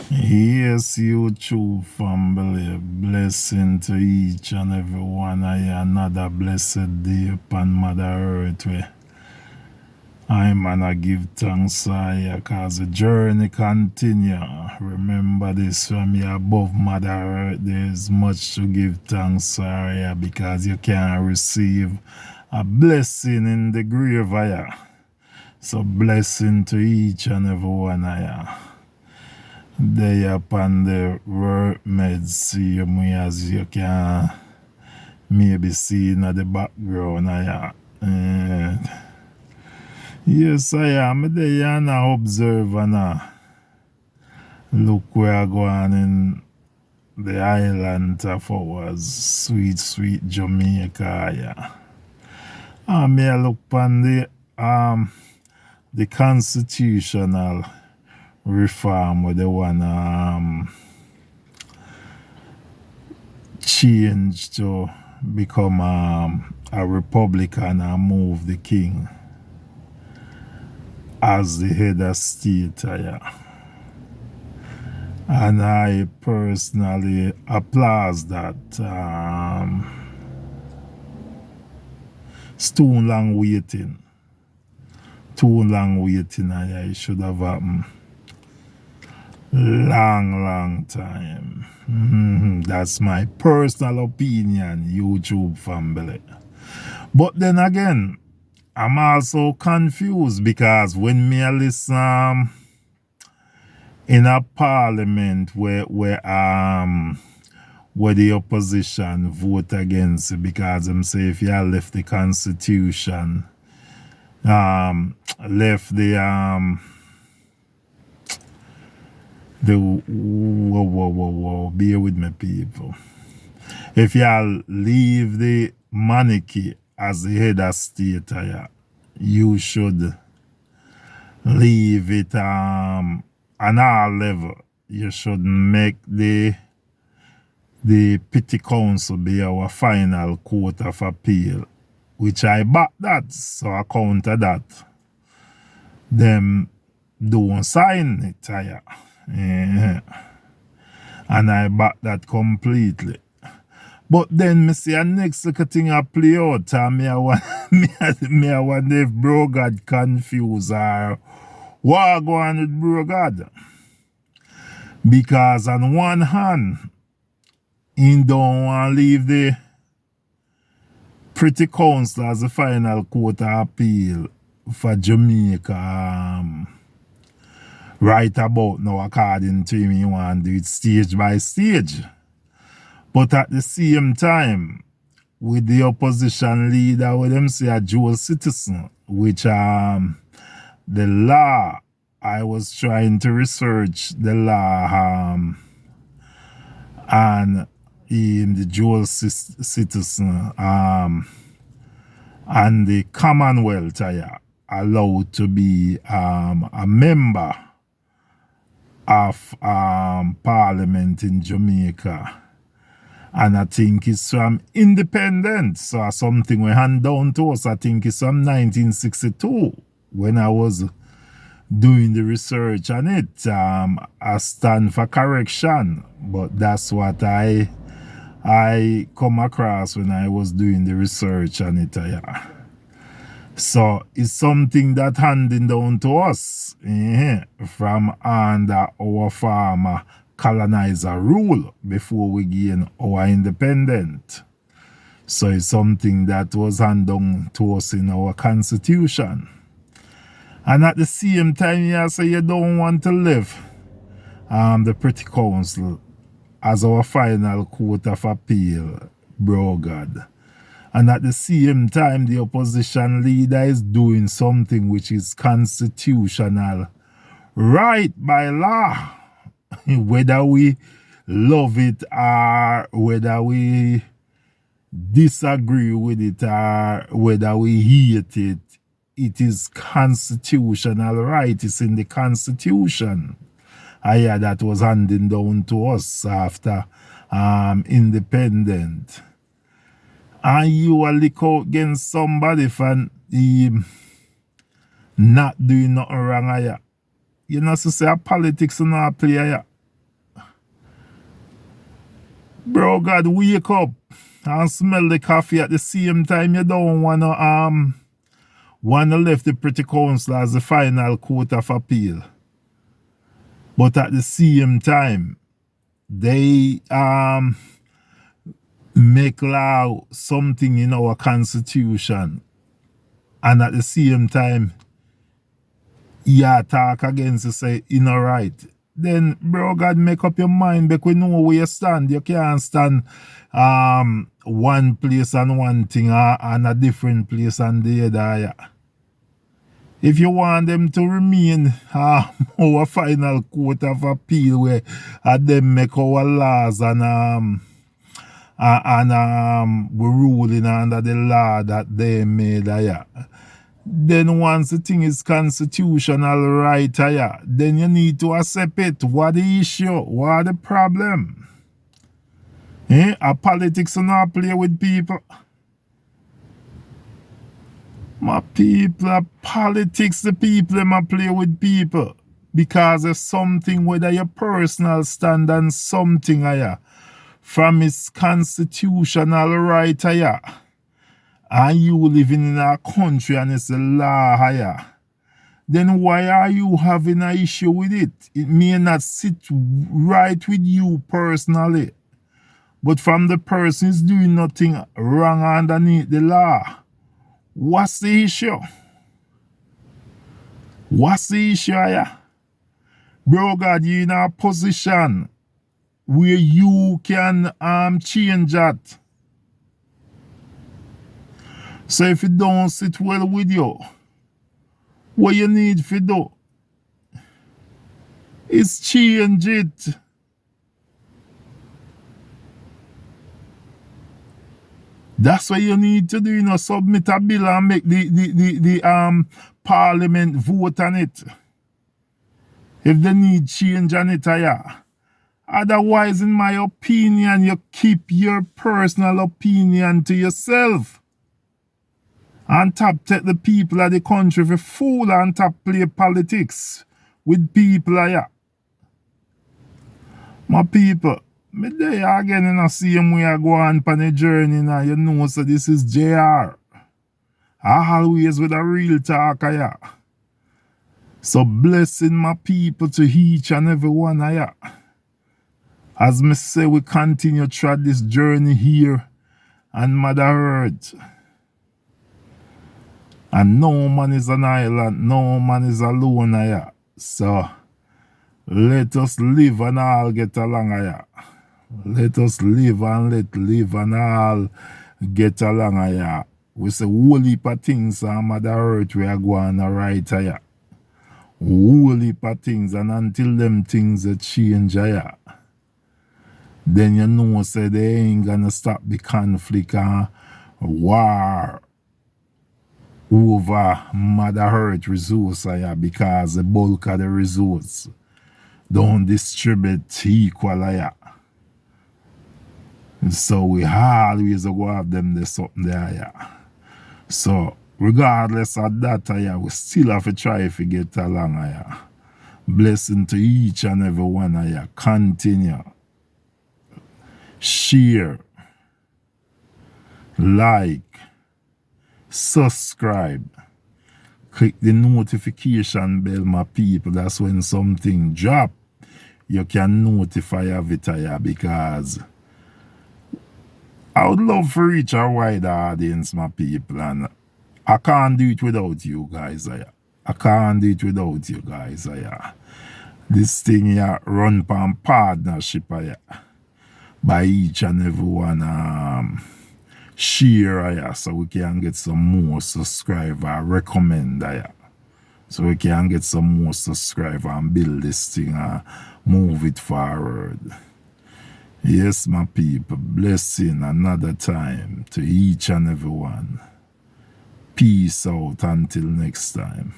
Yes, you true family. Blessing to each and every one of you. Another blessed day upon Mother Earth. Where I'm gonna give thanks cause the journey continue. Remember this from you above Mother Earth. There's much to give thanks because you can receive a blessing in the grave. So blessing to each and every one of you. They upon the work meds see me as you can maybe see in the background. Yes, I am there and I observe and look where I go on in the island of ours, sweet Jamaica. May I look on the constitutional reform with the one change to become a Republican and move the king as the head of state. And I personally applaud that. It's too long waiting. It should have happened long time. That's my personal opinion, YouTube family. But then again, I'm also confused because when me listen in a parliament where the opposition vote against it because them say if you left the constitution, left whoa, bear with me people. If you leave the monarchy as the head of state, you should leave it on our level. You should make the Petty Council be our final court of appeal, which I back that, so I counter that. Them don't sign it, and I back that completely. But then me see a next thing I play out, and me I wonder if brogod confused or what go on with brogod. Because on one hand, he don't want to leave the Pretty Council as the final court of appeal for Jamaica. Right about now, according to him, he want to do it stage by stage. But at the same time, with the opposition leader, with them say a dual citizen, which the law, I was trying to research the law and in the dual citizen and the Commonwealth allowed to be a member of Parliament in Jamaica. And I think it's from independence, so something we hand down to us. I think it's from 1962 when I was doing the research on it. I stand for correction, but that's what I come across when I was doing the research on it. So it's something that handing down to us from under our former colonizer rule before we gain our independence. So it's something that was handed down to us in our constitution. And at the same time, you say you don't want to leave the Pretty Council as our final court of appeal, brogod. And at the same time, the opposition leader is doing something which is constitutional right by law. Whether we love it or whether we disagree with it or whether we hate it, it is constitutional right. It's in the Constitution. That was handed down to us after independent. And you will look out against somebody for not doing nothing wrong. You know, so say politics not play. Bro, God, wake up and smell the coffee at the same time. You don't wanna left the Pretty Council as the final court of appeal. But at the same time, they make law something in our constitution, and at the same time, you talk against it, say you know right. Then bro, God, make up your mind because we know where you stand. You can't stand one place and one thing and a different place and the other. Yeah. If you want them to remain our final court of appeal where them make our laws and we're ruling under the law that they made. Yeah. Then once the thing is constitutional right, yeah, then you need to accept it. What the issue? What the problem? A politics do not play with people. My people, politics, the people them play with people. Because of something, whether your personal stand and something, yeah, from its constitutional right, yeah, and you living in a country and it's a law, yeah, then why are you having an issue with it? It may not sit right with you personally, but from the person is doing nothing wrong underneath the law. What's the issue? What's the issue, yeah? Bro, God, you're in a position where you can change that. So if it don't sit well with you, what you need to do is change it. That's what you need to do, you know, submit a bill and make the parliament vote on it. If they need change on it, yeah. Otherwise, in my opinion, you keep your personal opinion to yourself. And top take the people of the country for fool and top play politics with people, yeah. My people, me there again in the same way I go on the journey now. You know, so this is JR. I always with a real talk, yeah. So blessing my people to each and every one, yeah. As me say, we continue to tread this journey here on Mother Earth. And no man is an island, no man is alone, yeah. So let us live and all get along, yeah. Let us live and let live and all get along, yeah. We say whole heap of things on Mother Earth we are going right, yeah. Whole heap of things, and until them things change, yeah, then you know say they ain't gonna stop the conflict and war over Mother Earth resource, yeah, because the bulk of the resource don't distribute equal, yeah. So we always go have them there something there, yeah. So regardless of that, yeah, we still have to try to get along, yeah. Blessing to each and every one, yeah. Continue. Share. Like. Subscribe. Click the notification bell, my people. That's when something drop. You can notify of it, yeah, because I would love to reach a wider audience, my people, and I can't do it without you guys. I can't do it without you guys. This thing here run on partnership by each and every one. Share so we can get some more subscriber. Recommend so we can get some more subscriber and build this thing move it forward. Yes, my people, blessing another time to each and every one. Peace out until next time.